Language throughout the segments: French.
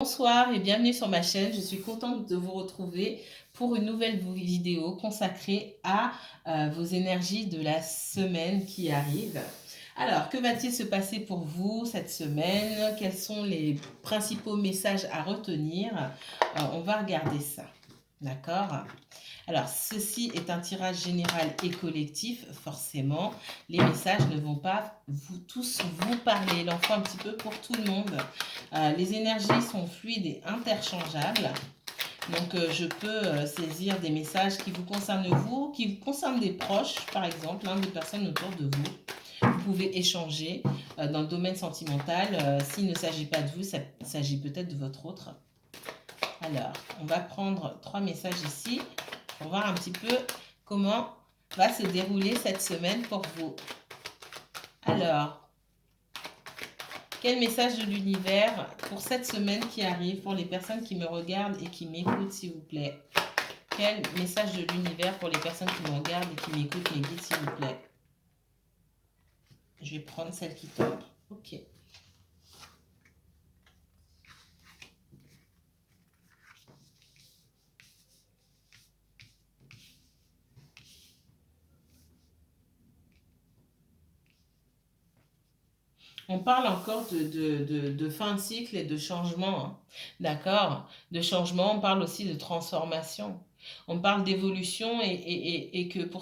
Bonsoir et bienvenue sur ma chaîne. Je suis contente de vous retrouver pour une nouvelle vidéo consacrée à vos énergies de la semaine qui arrive. Alors, que va-t-il se passer pour vous cette semaine? Quels sont les principaux messages à retenir? On va regarder ça. D'accord? Alors, ceci est un tirage général et collectif. Forcément, les messages ne vont pas tous vous parler. Il en faut un petit peu pour tout le monde. Les énergies sont fluides et interchangeables. Donc, je peux saisir des messages qui vous concernent vous, qui vous concernent des proches, par exemple, des personnes autour de vous. Vous pouvez échanger dans le domaine sentimental. S'il ne s'agit pas de vous, ça s'agit peut-être de votre autre. Alors, on va prendre 3 messages ici pour voir un petit peu comment va se dérouler cette semaine pour vous. Alors, quel message de l'univers pour cette semaine qui arrive, pour les personnes qui me regardent et qui m'écoutent, s'il vous plaît? Quel message de l'univers pour les personnes qui me regardent et qui m'écoutent, mes guides, s'il vous plaît? Je vais prendre celle qui tombe. Ok. On parle encore de fin de cycle et de changement, hein. D'accord? De changement, on parle aussi de transformation. On parle d'évolution et que pour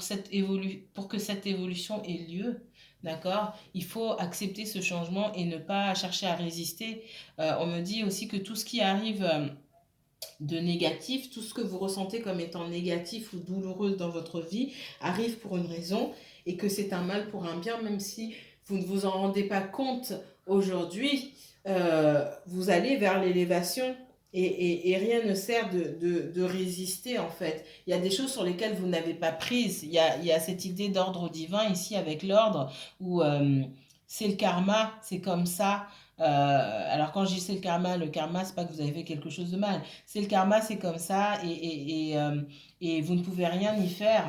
que cette évolution ait lieu, d'accord, il faut accepter ce changement et ne pas chercher à résister. On me dit aussi que tout ce qui arrive de négatif, tout ce que vous ressentez comme étant négatif ou douloureux dans votre vie arrive pour une raison et que c'est un mal pour un bien, même si vous ne vous en rendez pas compte aujourd'hui, vous allez vers l'élévation et rien ne sert de résister en fait. Il y a des choses sur lesquelles vous n'avez pas prise. Il y a cette idée d'ordre divin ici avec l'ordre où c'est le karma, c'est comme ça. Alors quand je dis c'est le karma, c'est pas que vous avez fait quelque chose de mal. C'est le karma, c'est comme ça et vous ne pouvez rien y faire.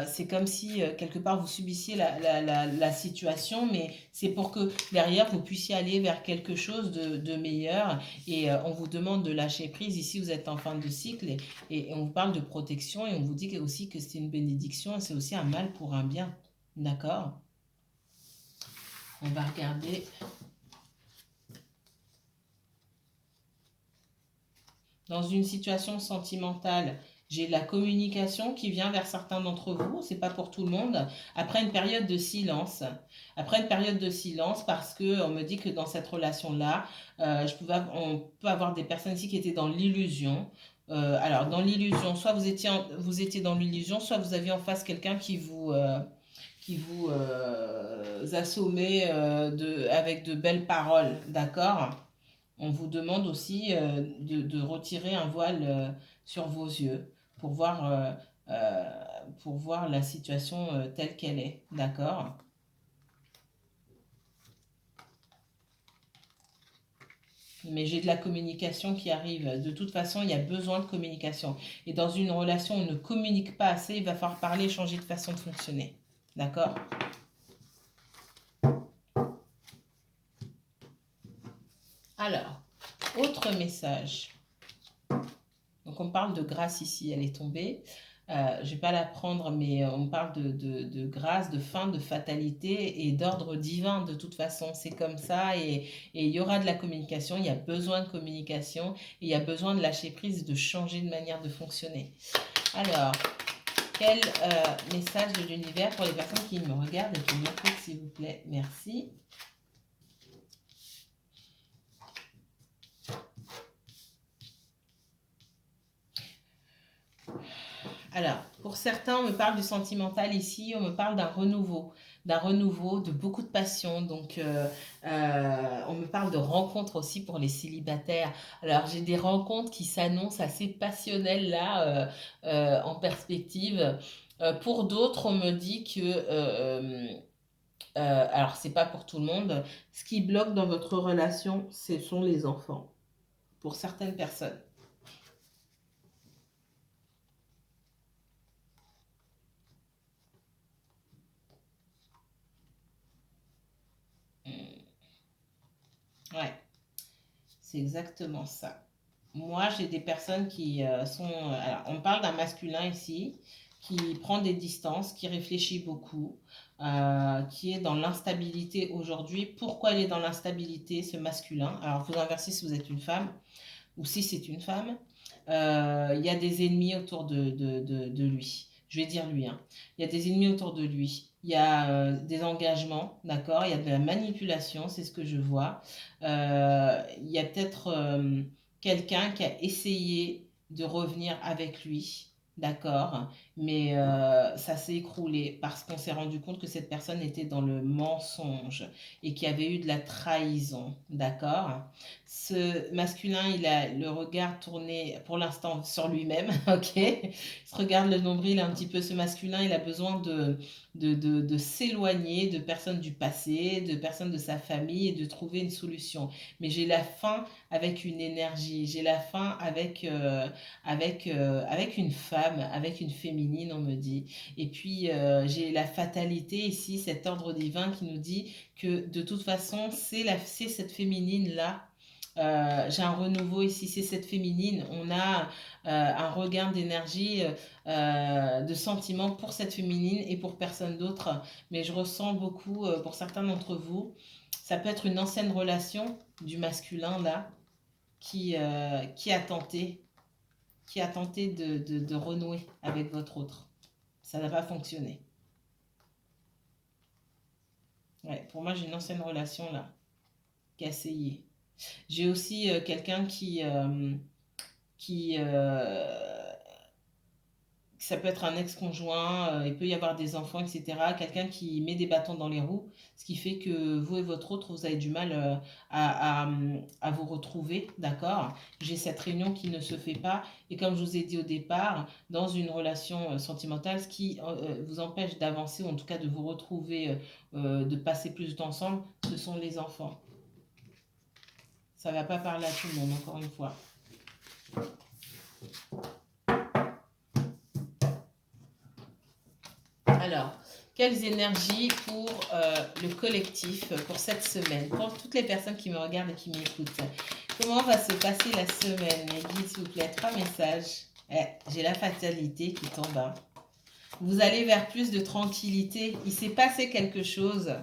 C'est comme si quelque part vous subissiez la situation, mais c'est pour que derrière vous puissiez aller vers quelque chose de meilleur. Et on vous demande de lâcher prise. Ici, vous êtes en fin de cycle et on vous parle de protection et on vous dit aussi que c'est une bénédiction et c'est aussi un mal pour un bien. D'accord? On va regarder. Dans une situation sentimentale, j'ai la communication qui vient vers certains d'entre vous, c'est pas pour tout le monde, après une période de silence. Après une période de silence, parce que on me dit que dans cette relation-là, on peut avoir des personnes ici qui étaient dans l'illusion. Alors, dans l'illusion, soit vous étiez dans l'illusion, soit vous aviez en face quelqu'un qui vous assommait avec de belles paroles, d'accord? On vous demande aussi de retirer un voile sur vos yeux pour euh, pour voir la situation telle qu'elle est. D'accord? Mais j'ai de la communication qui arrive. De toute façon, il y a besoin de communication. Et dans une relation où on ne communique pas assez, il va falloir parler et changer de façon de fonctionner. D'accord? Alors, autre message. Donc on parle de grâce ici, elle est tombée. Je ne vais pas la prendre, mais on parle de grâce, de fin, de fatalité et d'ordre divin de toute façon. C'est comme ça et il y aura de la communication, il y a besoin de communication et il y a besoin de lâcher prise, de changer de manière de fonctionner. Alors, quel message de l'univers pour les personnes qui me regardent et qui m'écoutent, s'il vous plaît? Merci. Alors, pour certains, on me parle du sentimental ici, on me parle d'un renouveau, de beaucoup de passion. Donc, on me parle de rencontres aussi pour les célibataires. Alors, j'ai des rencontres qui s'annoncent assez passionnelles là, en perspective. Pour d'autres, on me dit que, alors c'est pas pour tout le monde, ce qui bloque dans votre relation, ce sont les enfants. Pour certaines personnes. Ouais. C'est exactement ça. Moi, j'ai des personnes qui sont... alors, on parle d'un masculin ici, qui prend des distances, qui réfléchit beaucoup, qui est dans l'instabilité aujourd'hui. Pourquoi il est dans l'instabilité, ce masculin? Alors, vous inversez si vous êtes une femme ou si c'est une femme. Il y a des ennemis autour de lui. Je vais dire lui, hein. Il y a des ennemis autour de lui. Il y a des engagements, d'accord? Il y a de la manipulation, c'est ce que je vois. Il y a peut-être quelqu'un qui a essayé de revenir avec lui, d'accord? Mais ça s'est écroulé parce qu'on s'est rendu compte que cette personne était dans le mensonge et qu'il y avait eu de la trahison, d'accord? Ce masculin, il a le regard tourné pour l'instant sur lui-même, ok? Il se regarde le nombril un petit peu. Ce masculin, il a besoin de s'éloigner de personnes du passé, de personnes de sa famille et de trouver une solution. Mais j'ai la faim avec une énergie, j'ai la faim avec une femme, avec une féminine, on me dit. Et puis, j'ai la fatalité ici, cet ordre divin qui nous dit que de toute façon, c'est cette féminine-là. J'ai un renouveau ici, c'est cette féminine. On a un regain d'énergie, de sentiments pour cette féminine et pour personne d'autre. Mais je ressens beaucoup, pour certains d'entre vous, ça peut être une ancienne relation du masculin là qui a tenté, de renouer avec votre autre. Ça n'a pas fonctionné. Ouais, pour moi, j'ai une ancienne relation là qui a essayé. J'ai aussi quelqu'un qui ça peut être un ex-conjoint, il peut y avoir des enfants, etc. Quelqu'un qui met des bâtons dans les roues, ce qui fait que vous et votre autre, vous avez du mal à vous retrouver, d'accord? J'ai cette réunion qui ne se fait pas, et comme je vous ai dit au départ, dans une relation sentimentale, ce qui vous empêche d'avancer, ou en tout cas de vous retrouver, de passer plus de temps ensemble, ce sont les enfants. Ça ne va pas parler à tout le monde, encore une fois. Alors, quelles énergies pour le collectif pour cette semaine? Pour toutes les personnes qui me regardent et qui m'écoutent. Comment va se passer la semaine? Les guides, s'il vous plaît, 3 messages. J'ai la fatalité qui tombe, hein. Vous allez vers plus de tranquillité. Il s'est passé quelque chose.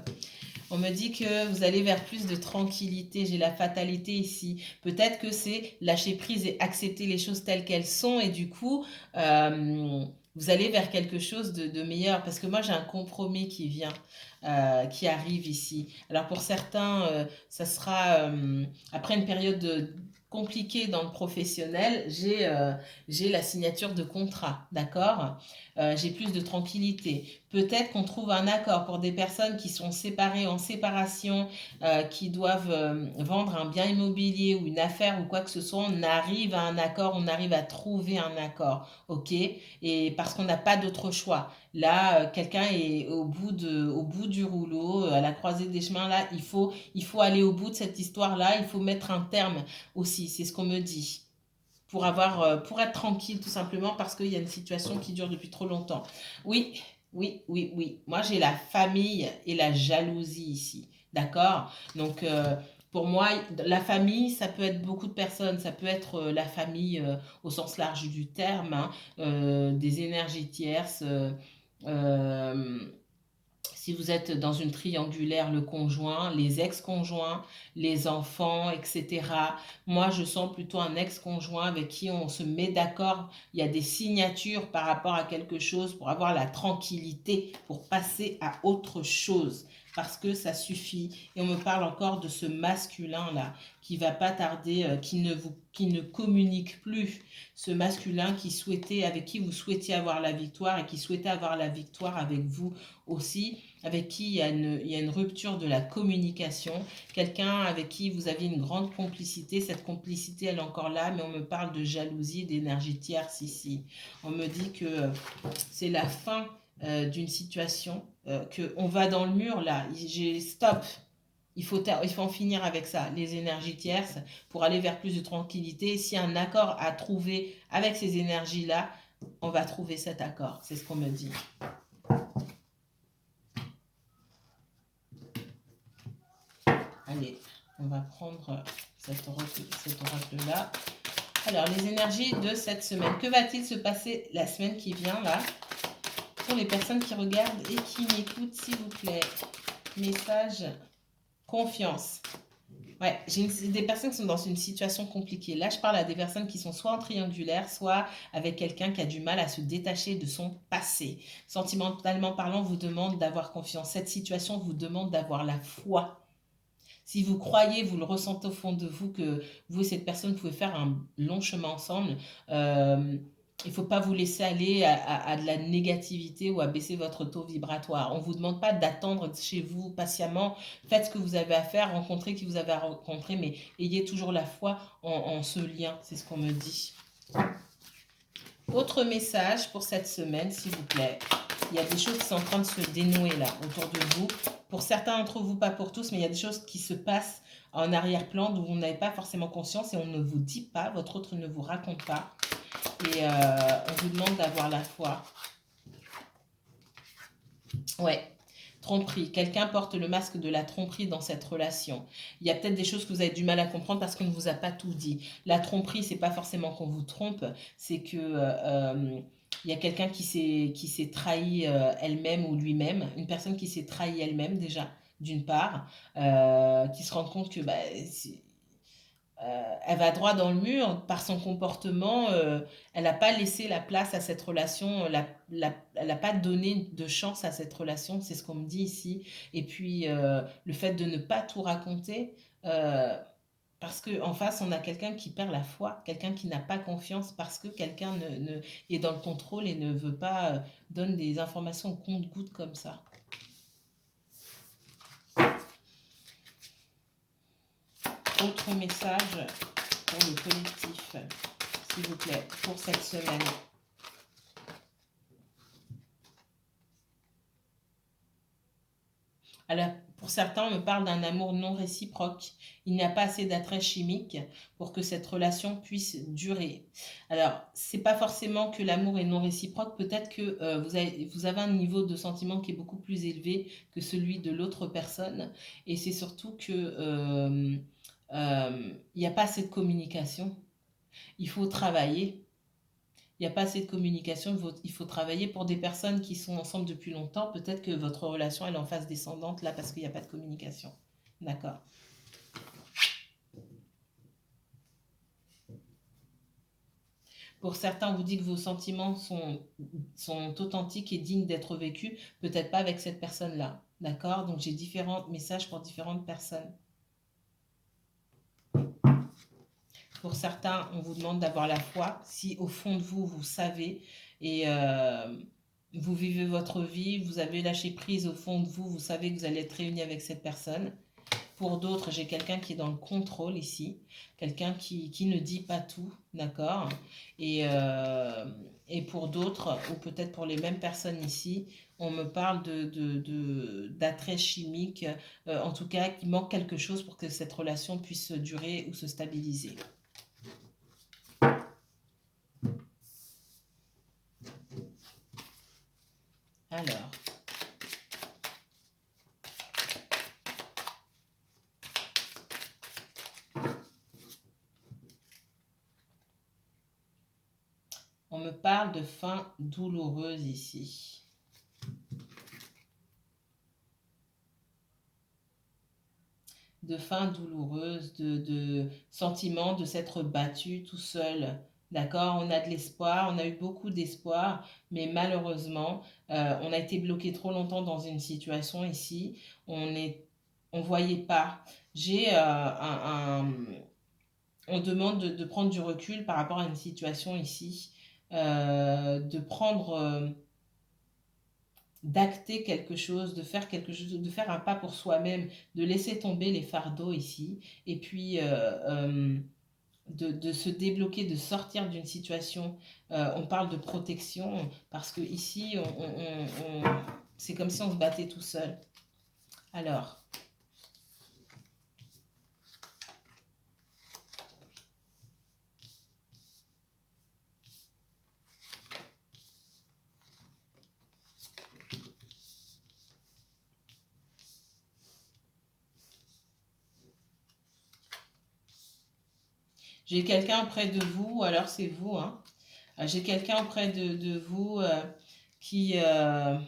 On me dit que vous allez vers plus de tranquillité. J'ai la fatalité ici. Peut-être que c'est lâcher prise et accepter les choses telles qu'elles sont. Et du coup, vous allez vers quelque chose de meilleur. Parce que moi, j'ai un compromis qui vient, qui arrive ici. Alors pour certains, ça sera après une période compliquée dans le professionnel. J'ai la signature de contrat, d'accord? J'ai plus de tranquillité. Peut-être qu'on trouve un accord pour des personnes qui sont séparées, en séparation, qui doivent vendre un bien immobilier ou une affaire ou quoi que ce soit. On arrive à un accord, on arrive à trouver un accord, ok? Et parce qu'on n'a pas d'autre choix. Là, quelqu'un est au bout du rouleau, à la croisée des chemins. Là, il faut aller au bout de cette histoire-là. Il faut mettre un terme aussi. C'est ce qu'on me dit pour être tranquille tout simplement parce qu'il y a une situation qui dure depuis trop longtemps. Oui, oui, oui, oui. Moi, j'ai la famille et la jalousie ici. D'accord? Donc, pour moi, la famille, ça peut être beaucoup de personnes. Ça peut être la famille au sens large du terme, hein, des énergies tierces. Euh, si vous êtes dans une triangulaire, le conjoint, les ex-conjoints, les enfants, etc. Moi, je sens plutôt un ex-conjoint avec qui on se met d'accord. Il y a des signatures par rapport à quelque chose pour avoir la tranquillité, pour passer à autre chose. Parce que ça suffit. Et on me parle encore de ce masculin-là qui va pas tarder, qui ne communique plus. Ce masculin qui souhaitait, avec qui vous souhaitiez avoir la victoire et qui souhaitait avoir la victoire avec vous aussi, avec qui il y a une rupture de la communication, quelqu'un avec qui vous aviez une grande complicité. Cette complicité, elle est encore là, mais on me parle de jalousie, d'énergie tierce ici. On me dit que c'est la fin d'une situation, qu'on va dans le mur là. J'ai stop. Il faut en finir avec ça, les énergies tierces, pour aller vers plus de tranquillité. Et s'il y a un accord à trouver avec ces énergies-là, on va trouver cet accord. C'est ce qu'on me dit. Allez, on va prendre cet oracle-là. Alors, les énergies de cette semaine. Que va-t-il se passer la semaine qui vient, là, pour les personnes qui regardent et qui m'écoutent, s'il vous plaît? Message, confiance. Ouais, j'ai des personnes qui sont dans une situation compliquée. Là, je parle à des personnes qui sont soit en triangulaire, soit avec quelqu'un qui a du mal à se détacher de son passé. Sentimentalement parlant, vous demande d'avoir confiance. Cette situation vous demande d'avoir la foi. Si vous croyez, vous le ressentez au fond de vous que vous et cette personne pouvez faire un long chemin ensemble, il ne faut pas vous laisser aller à de la négativité ou à baisser votre taux vibratoire. On ne vous demande pas d'attendre chez vous patiemment. Faites ce que vous avez à faire, rencontrez qui vous avez à rencontrer, mais ayez toujours la foi en ce lien. C'est ce qu'on me dit. Autre message pour cette semaine, s'il vous plaît. Il y a des choses qui sont en train de se dénouer là, autour de vous. Pour certains d'entre vous, pas pour tous, mais il y a des choses qui se passent en arrière-plan dont vous n'avez pas forcément conscience et on ne vous dit pas, votre autre ne vous raconte pas. Et on vous demande d'avoir la foi. Ouais. Tromperie. Quelqu'un porte le masque de la tromperie dans cette relation. Il y a peut-être des choses que vous avez du mal à comprendre parce qu'on ne vous a pas tout dit. La tromperie, c'est pas forcément qu'on vous trompe, c'est que il y a quelqu'un qui s'est trahi elle-même ou lui-même, une personne qui s'est trahi elle-même déjà, d'une part, qui se rend compte que elle va droit dans le mur par son comportement. Elle n'a pas laissé la place à cette relation. Elle n'a pas donné de chance à cette relation. C'est ce qu'on me dit ici. Et puis, le fait de ne pas tout raconter. Parce qu'en face, on a quelqu'un qui perd la foi, quelqu'un qui n'a pas confiance parce que quelqu'un est dans le contrôle et ne veut pas donner des informations au compte-gouttes comme ça. Autre message pour le collectif, s'il vous plaît, pour cette semaine. Alors, pour certains, on me parle d'un amour non réciproque. Il n'y a pas assez d'attrait chimique pour que cette relation puisse durer. Alors, c'est pas forcément que l'amour est non réciproque. Peut-être que vous avez un niveau de sentiment qui est beaucoup plus élevé que celui de l'autre personne. Et c'est surtout que il n'y a pas assez de communication. Il faut travailler. Il n'y a pas assez de communication, il faut travailler pour des personnes qui sont ensemble depuis longtemps. Peut-être que votre relation elle est en phase descendante là parce qu'il n'y a pas de communication. D'accord. Pour certains, on vous dit que vos sentiments sont authentiques et dignes d'être vécus. Peut-être pas avec cette personne-là. D'accord. Donc j'ai différents messages pour différentes personnes. Pour certains, on vous demande d'avoir la foi. Si au fond de vous, vous savez et vous vivez votre vie, vous avez lâché prise au fond de vous, vous savez que vous allez être réuni avec cette personne. Pour d'autres, j'ai quelqu'un qui est dans le contrôle ici, quelqu'un qui ne dit pas tout, d'accord, et pour d'autres, ou peut-être pour les mêmes personnes ici, on me parle d'attrait chimique, en tout cas, qu'il manque quelque chose pour que cette relation puisse durer ou se stabiliser. Alors, on me parle de fin douloureuse ici. De fin douloureuse, de sentiment de s'être battu tout seul. D'accord, on a de l'espoir, on a eu beaucoup d'espoir, mais malheureusement, on a été bloqué trop longtemps dans une situation ici. On voyait pas. J'ai on demande de prendre du recul par rapport à une situation ici, de prendre, d'acter quelque chose, de faire quelque chose, de faire un pas pour soi-même, de laisser tomber les fardeaux ici, et puis de se débloquer, de sortir d'une situation. On parle de protection parce que ici, c'est comme si on se battait tout seul. Alors, J'ai quelqu'un auprès de vous, alors c'est vous, hein. J'ai quelqu'un auprès de vous qui, euh,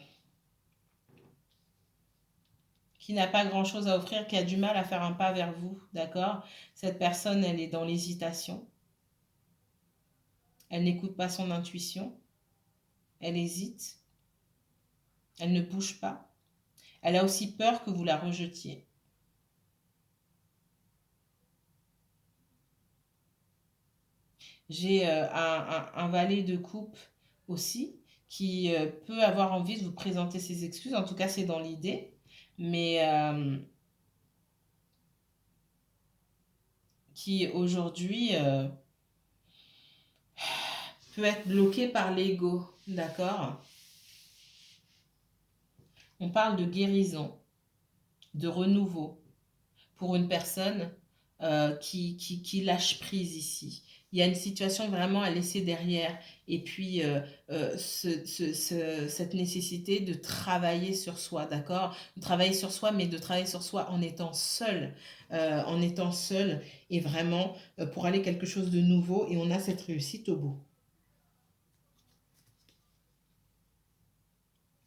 qui n'a pas grand-chose à offrir, qui a du mal à faire un pas vers vous, d'accord? Cette personne, elle est dans l'hésitation. Elle n'écoute pas son intuition. Elle hésite. Elle ne bouge pas. Elle a aussi peur que vous la rejetiez. J'ai un valet de coupe aussi qui peut avoir envie de vous présenter ses excuses. En tout cas, c'est dans l'idée. Mais qui aujourd'hui peut être bloqué par l'ego. D'accord? On parle de guérison, de renouveau pour une personne qui lâche prise ici. Il y a une situation vraiment à laisser derrière et puis cette nécessité de travailler sur soi, d'accord? De travailler sur soi, mais de travailler sur soi en étant seul et vraiment pour aller quelque chose de nouveau et on a cette réussite au bout.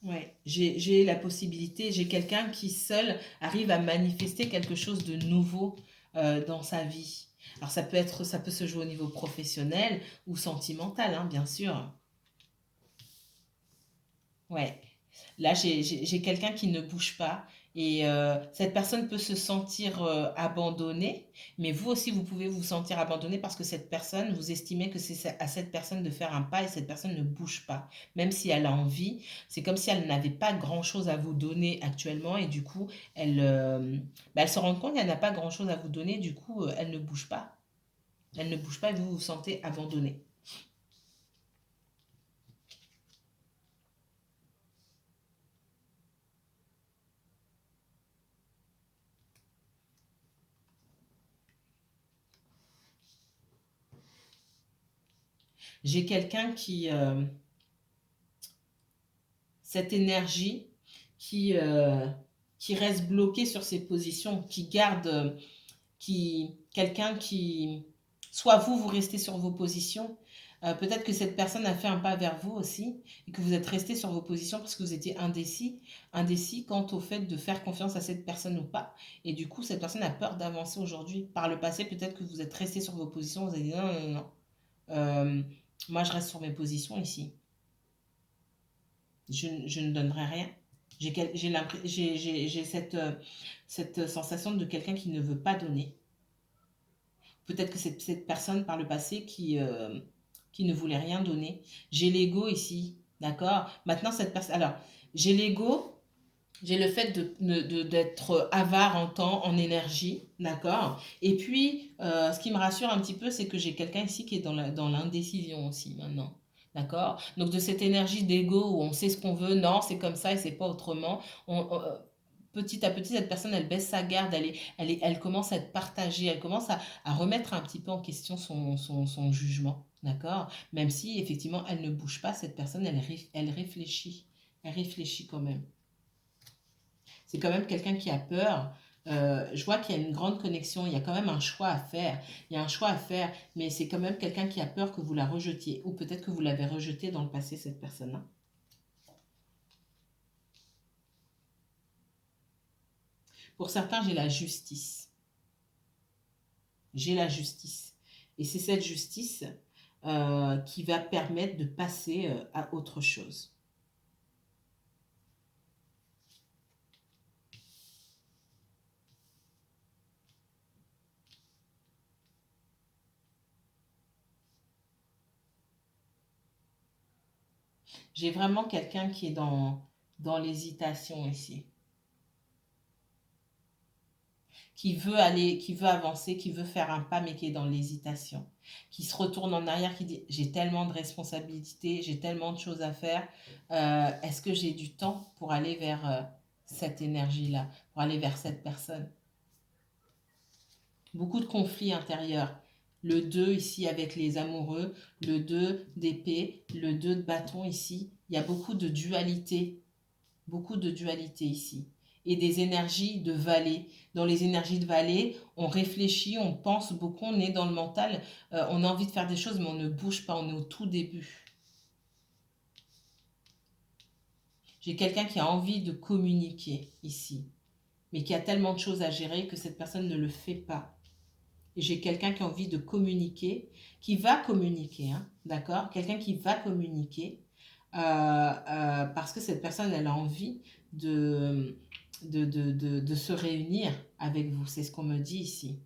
Ouais, j'ai la possibilité, j'ai quelqu'un qui seul arrive à manifester quelque chose de nouveau dans sa vie. Alors ça peut se jouer au niveau professionnel ou sentimental, hein, bien sûr. Ouais. Là, j'ai quelqu'un qui ne bouge pas et cette personne peut se sentir abandonnée, mais vous aussi, vous pouvez vous sentir abandonné parce que cette personne, vous estimez que c'est à cette personne de faire un pas et cette personne ne bouge pas. Même si elle a envie, c'est comme si elle n'avait pas grand-chose à vous donner actuellement et du coup, elle se rend compte qu'elle n'a pas grand-chose à vous donner, du coup, elle ne bouge pas. Elle ne bouge pas et vous vous sentez abandonné. J'ai quelqu'un cette énergie qui, euh, qui reste bloqué sur ses positions, qui garde, quelqu'un qui, soit vous, vous restez sur vos positions, peut-être que cette personne a fait un pas vers vous aussi et que vous êtes resté sur vos positions parce que vous étiez indécis quant au fait de faire confiance à cette personne ou pas. Et du coup, cette personne a peur d'avancer aujourd'hui. Par le passé, peut-être que vous êtes resté sur vos positions, vous avez dit non, non, non, non. Euh, moi, je reste sur mes positions ici. Je ne donnerai rien. J'ai cette sensation de quelqu'un qui ne veut pas donner. Peut-être que c'est cette personne par le passé qui ne voulait rien donner. J'ai l'ego ici, d'accord? Maintenant, cette personne... Alors, j'ai l'ego, j'ai le fait d'être avare en temps, en énergie, d'accord? Et puis, ce qui me rassure un petit peu, c'est que j'ai quelqu'un ici qui est dans l'indécision aussi maintenant. D'accord? Donc de cette énergie d'ego où on sait ce qu'on veut, non, c'est comme ça et c'est pas autrement. Petit à petit, cette personne, elle baisse sa garde, elle commence à être partagée, elle commence à remettre un petit peu en question son jugement. D'accord? Même si effectivement, elle ne bouge pas, cette personne, elle réfléchit. Elle réfléchit quand même. C'est quand même quelqu'un qui a peur. Je vois qu'il y a une grande connexion, il y a quand même un choix à faire. Il y a un choix à faire, mais c'est quand même quelqu'un qui a peur que vous la rejetiez. Ou peut-être que vous l'avez rejetée dans le passé, cette personne-là. Pour certains, j'ai la justice. J'ai la justice. Et c'est cette justice qui va permettre de passer à autre chose. J'ai vraiment quelqu'un qui est dans l'hésitation ici. Qui veut avancer, qui veut faire un pas, mais qui est dans l'hésitation, qui se retourne en arrière, qui dit j'ai tellement de responsabilités, j'ai tellement de choses à faire, est-ce que j'ai du temps pour aller vers cette énergie-là, pour aller vers cette personne? Beaucoup de conflits intérieurs. Le 2 ici avec les amoureux, le 2 d'épée, le 2 de bâton ici, il y a beaucoup de dualité ici. et des énergies de vallée. Dans les énergies de vallée, on réfléchit, on pense beaucoup, on est dans le mental, on a envie de faire des choses, mais on ne bouge pas, on est au tout début. J'ai quelqu'un qui a envie de communiquer ici, mais qui a tellement de choses à gérer que cette personne ne le fait pas. Et j'ai quelqu'un qui a envie de communiquer, qui va communiquer, hein, d'accord? Quelqu'un qui va communiquer parce que cette personne, elle a envie de se réunir avec vous. C'est ce qu'on me dit ici.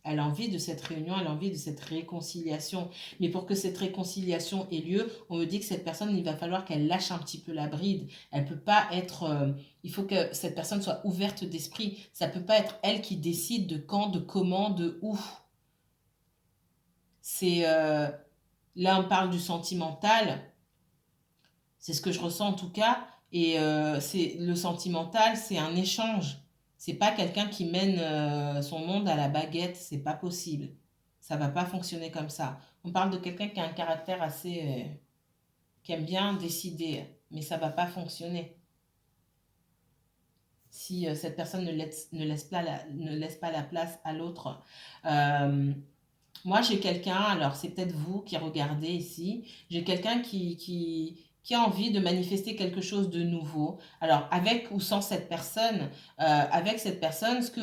Elle a envie de cette réunion, elle a envie de cette réconciliation. Mais pour que cette réconciliation ait lieu, on me dit que cette personne, il va falloir qu'elle lâche un petit peu la bride. Elle peut pas être... il faut que cette personne soit ouverte d'esprit. Ça peut pas être elle qui décide de quand, de comment, de où. C'est... là, on parle du sentimental. C'est ce que je ressens en tout cas. Et c'est le sentimental, c'est un échange. C'est pas quelqu'un qui mène son monde à la baguette. C'est pas possible. Ça va pas fonctionner comme ça. On parle de quelqu'un qui a un caractère assez, qui aime bien décider, mais ça va pas fonctionner si cette personne ne laisse pas la place à l'autre. Euh, Moi, j'ai quelqu'un, alors c'est peut-être vous qui regardez ici, j'ai quelqu'un qui a envie de manifester quelque chose de nouveau. Alors, avec ou sans cette personne, avec cette personne, ce que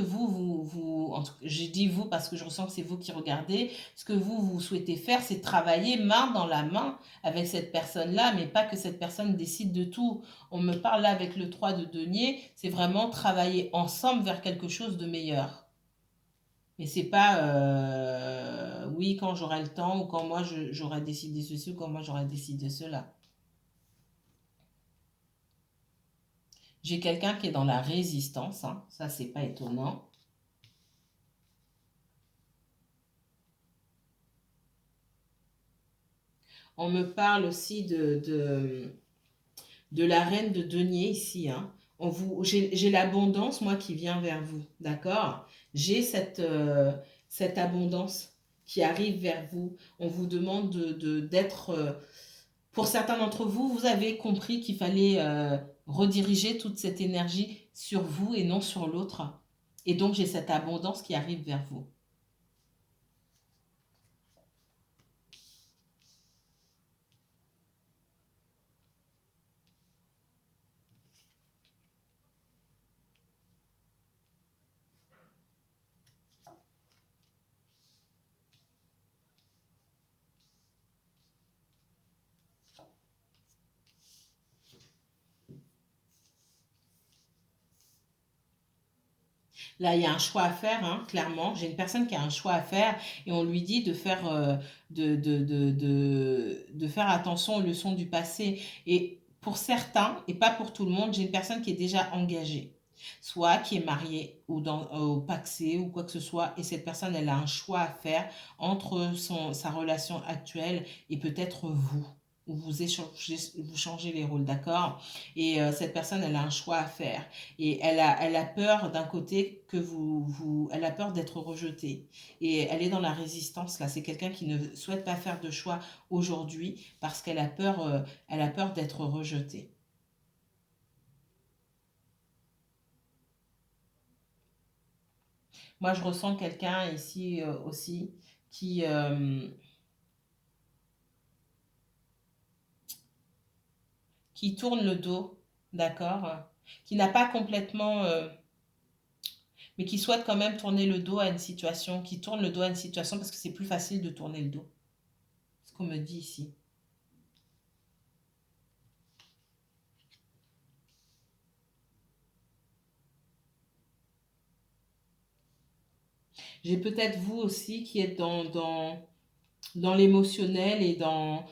j'ai dit vous parce que je ressens que c'est vous qui regardez, ce que vous souhaitez faire, c'est travailler main dans la main avec cette personne-là, mais pas que cette personne décide de tout. On me parle là avec le 3 de denier, c'est vraiment travailler ensemble vers quelque chose de meilleur. Mais c'est pas oui quand j'aurai le temps ou quand moi j'aurai décidé ceci ou quand moi j'aurai décidé cela. J'ai quelqu'un qui est dans la résistance, hein, ça c'est pas étonnant. On me parle aussi de la reine de denier ici, hein. J'ai l'abondance, moi, qui vient vers vous, d'accord? J'ai cette abondance qui arrive vers vous. On vous demande d'être pour certains d'entre vous, vous avez compris qu'il fallait rediriger toute cette énergie sur vous et non sur l'autre. Et donc, j'ai cette abondance qui arrive vers vous. Là, il y a un choix à faire, hein, clairement. J'ai une personne qui a un choix à faire et on lui dit de faire, de faire attention aux leçons du passé. Et pour certains, et pas pour tout le monde, j'ai une personne qui est déjà engagée, soit qui est mariée ou au pacsé ou quoi que ce soit. Et cette personne, elle a un choix à faire entre sa relation actuelle et peut-être vous. Où vous changez les rôles, d'accord? Et cette personne, elle a un choix à faire. Et elle a peur d'un côté que elle a peur d'être rejetée. Et elle est dans la résistance là. C'est quelqu'un qui ne souhaite pas faire de choix aujourd'hui parce elle a peur d'être rejetée. Moi, je ressens quelqu'un ici aussi qui, qui tourne le dos, d'accord? Qui n'a pas complètement, mais qui souhaite quand même tourner le dos à une situation, qui tourne le dos à une situation parce que c'est plus facile de tourner le dos. Ce qu'on me dit ici. J'ai peut-être vous aussi qui êtes dans l'émotionnel et dans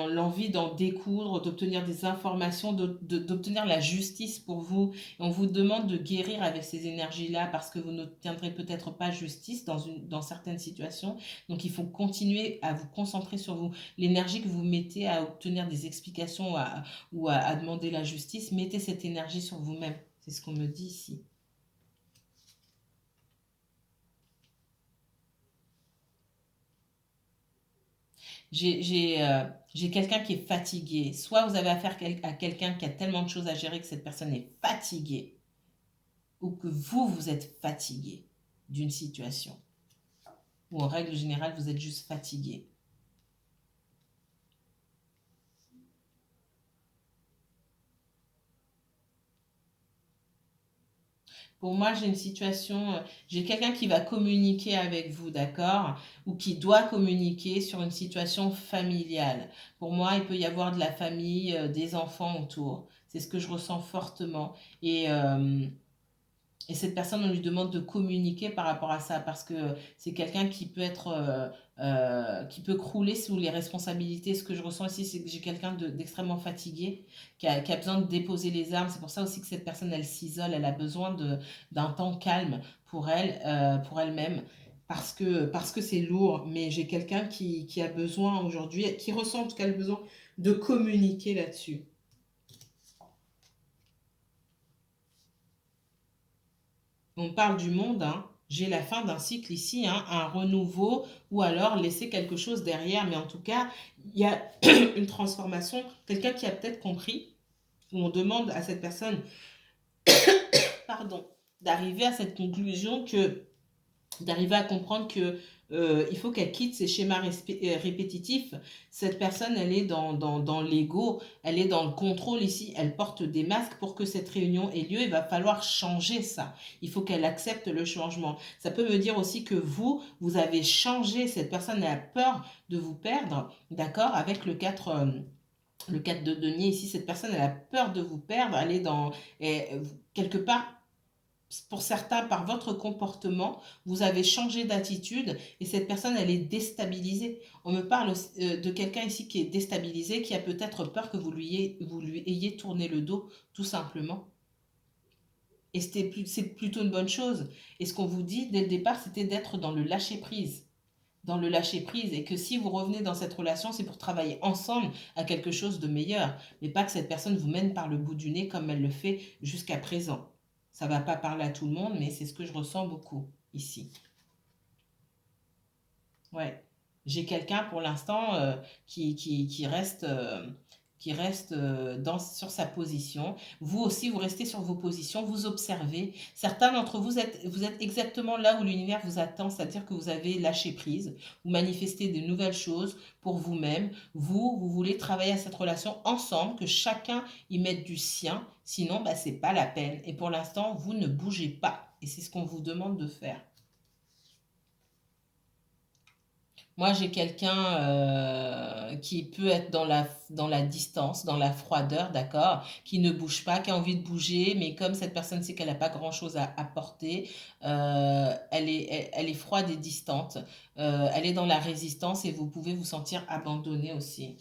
l'envie d'en découdre, d'obtenir des informations, d'obtenir la justice pour vous. Et on vous demande de guérir avec ces énergies-là parce que vous n'obtiendrez peut-être pas justice dans certaines situations. Donc il faut continuer à vous concentrer sur vous. L'énergie que vous mettez à obtenir des explications ou à demander la justice, mettez cette énergie sur vous-même. C'est ce qu'on me dit ici. J'ai quelqu'un qui est fatigué. Soit vous avez affaire à quelqu'un qui a tellement de choses à gérer que cette personne est fatiguée. ou que vous êtes fatigué d'une situation. Ou en règle générale, vous êtes juste fatigué. Pour moi, j'ai une situation, j'ai quelqu'un qui va communiquer avec vous, d'accord? Ou qui doit communiquer sur une situation familiale. Pour moi, il peut y avoir de la famille, des enfants autour. C'est ce que je ressens fortement. Et cette personne, on lui demande de communiquer par rapport à ça parce que c'est quelqu'un qui peut être, qui peut crouler sous les responsabilités. Ce que je ressens ici, c'est que j'ai quelqu'un d'extrêmement fatigué, qui a besoin de déposer les armes. C'est pour ça aussi que cette personne, elle s'isole, elle a besoin d'un temps calme pour elle-même. Parce que c'est lourd, mais j'ai quelqu'un qui a besoin aujourd'hui, qui ressent en tout cas le besoin de communiquer là-dessus. On parle du monde, hein. J'ai la fin d'un cycle ici, hein, un renouveau ou alors laisser quelque chose derrière. Mais en tout cas, il y a une transformation. Quelqu'un qui a peut-être compris, où on demande à cette personne, pardon, d'arriver à cette conclusion que d'arriver à comprendre que il faut qu'elle quitte ces schémas répétitifs. Cette personne, elle est dans l'ego, elle est dans le contrôle ici, elle porte des masques pour que cette réunion ait lieu. Il va falloir changer ça. Il faut qu'elle accepte le changement. Ça peut me dire aussi que vous avez changé. Cette personne a peur de vous perdre, d'accord, avec le 4 de denier ici. Cette personne, elle a peur de vous perdre. Elle est quelque part, pour certains, par votre comportement, vous avez changé d'attitude et cette personne, elle est déstabilisée. On me parle de quelqu'un ici qui est déstabilisé, qui a peut-être peur que vous lui ayez tourné le dos, tout simplement. Et c'est plutôt une bonne chose. Et ce qu'on vous dit dès le départ, c'était d'être dans le lâcher-prise. Dans le lâcher-prise. Et que si vous revenez dans cette relation, c'est pour travailler ensemble à quelque chose de meilleur. Mais pas que cette personne vous mène par le bout du nez comme elle le fait jusqu'à présent. Ça ne va pas parler à tout le monde, mais c'est ce que je ressens beaucoup ici. Ouais. J'ai quelqu'un pour l'instant qui reste sur sa position. Vous aussi, vous restez sur vos positions, vous observez. Certains d'entre vous êtes exactement là où l'univers vous attend, c'est-à-dire que vous avez lâché prise, vous manifestez de nouvelles choses pour vous-même. Vous voulez travailler à cette relation ensemble, que chacun y mette du sien, sinon, bah, c'est pas la peine. Et pour l'instant, vous ne bougez pas. Et c'est ce qu'on vous demande de faire. Moi, j'ai quelqu'un qui peut être dans la distance, dans la froideur, d'accord, qui ne bouge pas, qui a envie de bouger, mais comme cette personne sait qu'elle n'a pas grand-chose à apporter, elle est froide et distante. Elle est dans la résistance et vous pouvez vous sentir abandonné aussi.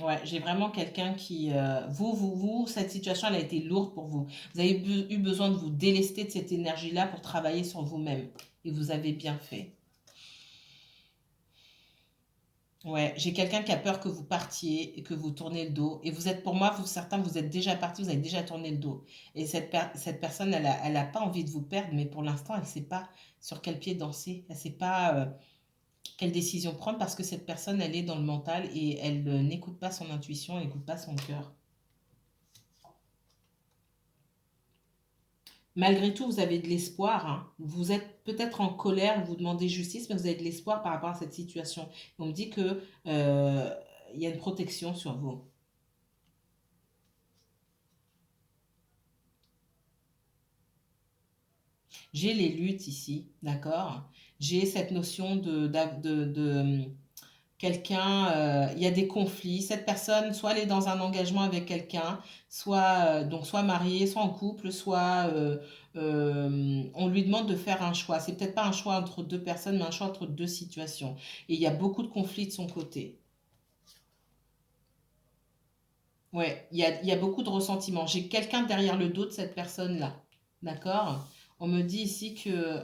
Ouais, j'ai vraiment quelqu'un qui... cette situation, elle a été lourde pour vous. Vous avez eu besoin de vous délester de cette énergie-là pour travailler sur vous-même. Et vous avez bien fait. Ouais, j'ai quelqu'un qui a peur que vous partiez et que vous tournez le dos. Et vous êtes, pour moi, certains, vous êtes déjà partis, vous avez déjà tourné le dos. Et cette personne, elle a pas envie de vous perdre, mais pour l'instant, elle ne sait pas sur quel pied danser. Elle ne sait pas quelle décision prendre parce que cette personne, elle est dans le mental et elle n'écoute pas son intuition, elle n'écoute pas son cœur. Malgré tout, vous avez de l'espoir, hein. Vous êtes peut-être en colère, vous demandez justice, mais vous avez de l'espoir par rapport à cette situation. On me dit que il y a une protection sur vous. J'ai les luttes ici, d'accord? J'ai cette notion de quelqu'un, il y a des conflits. Cette personne, soit elle est dans un engagement avec quelqu'un, soit mariée, soit en couple, soit on lui demande de faire un choix. C'est peut-être pas un choix entre deux personnes, mais un choix entre deux situations. Et il y a beaucoup de conflits de son côté. Ouais, il y a beaucoup de ressentiment. J'ai quelqu'un derrière le dos de cette personne-là. D'accord? On me dit ici que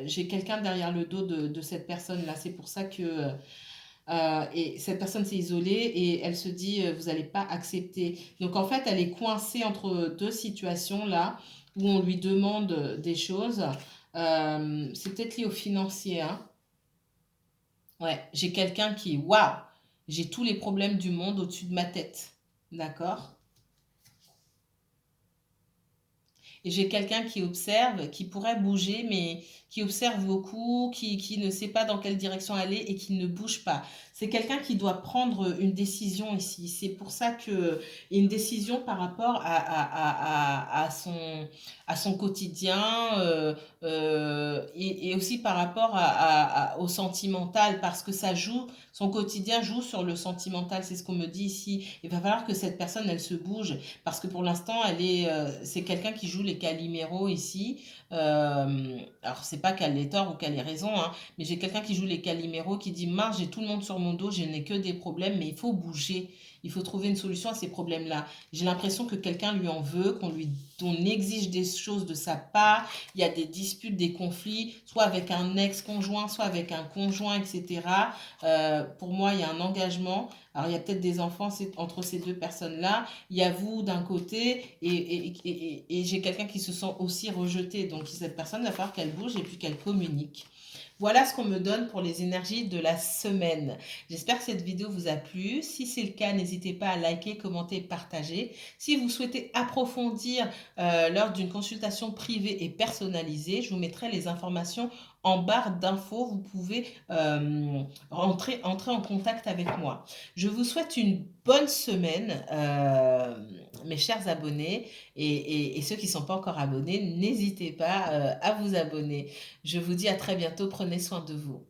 j'ai quelqu'un derrière le dos de cette personne-là. C'est pour ça que et cette personne s'est isolée et elle se dit, vous n'allez pas accepter. Donc en fait, elle est coincée entre deux situations là où on lui demande des choses. C'est peut-être lié au financier, hein. Ouais, j'ai quelqu'un qui, waouh, j'ai tous les problèmes du monde au-dessus de ma tête. D'accord? Et j'ai quelqu'un qui observe, qui pourrait bouger, mais qui observe beaucoup, qui ne sait pas dans quelle direction aller et qui ne bouge pas. C'est quelqu'un qui doit prendre une décision ici. C'est pour ça que une décision par rapport à son quotidien et aussi par rapport au sentimental parce que ça joue, son quotidien joue sur le sentimental. C'est ce qu'on me dit ici. Il va falloir que cette personne, elle se bouge parce que pour l'instant, c'est quelqu'un qui joue les caliméros ici. Alors, c'est pas qu'elle ait tort ou qu'elle ait raison, hein, mais j'ai quelqu'un qui joue les caliméros qui dit, mince, j'ai tout le monde sur mon dos, je n'ai que des problèmes, mais il faut bouger. Il faut trouver une solution à ces problèmes-là. J'ai l'impression que quelqu'un lui en veut, on exige des choses de sa part. Il y a des disputes, des conflits, soit avec un ex-conjoint, soit avec un conjoint, etc. Pour moi, il y a un engagement. Alors, il y a peut-être des enfants entre ces deux personnes-là. Il y a vous d'un côté et j'ai quelqu'un qui se sent aussi rejeté. Donc, cette personne, il va falloir qu'elle bouge et puis qu'elle communique. Voilà ce qu'on me donne pour les énergies de la semaine. J'espère que cette vidéo vous a plu. Si c'est le cas, n'hésitez pas à liker, commenter et partager. Si vous souhaitez approfondir lors d'une consultation privée et personnalisée, je vous mettrai les informations en barre d'infos. Vous pouvez entrer en contact avec moi. Je vous souhaite une bonne semaine, mes chers abonnés. Et ceux qui ne sont pas encore abonnés, n'hésitez pas à vous abonner. Je vous dis à très bientôt. Prenez soin de vous.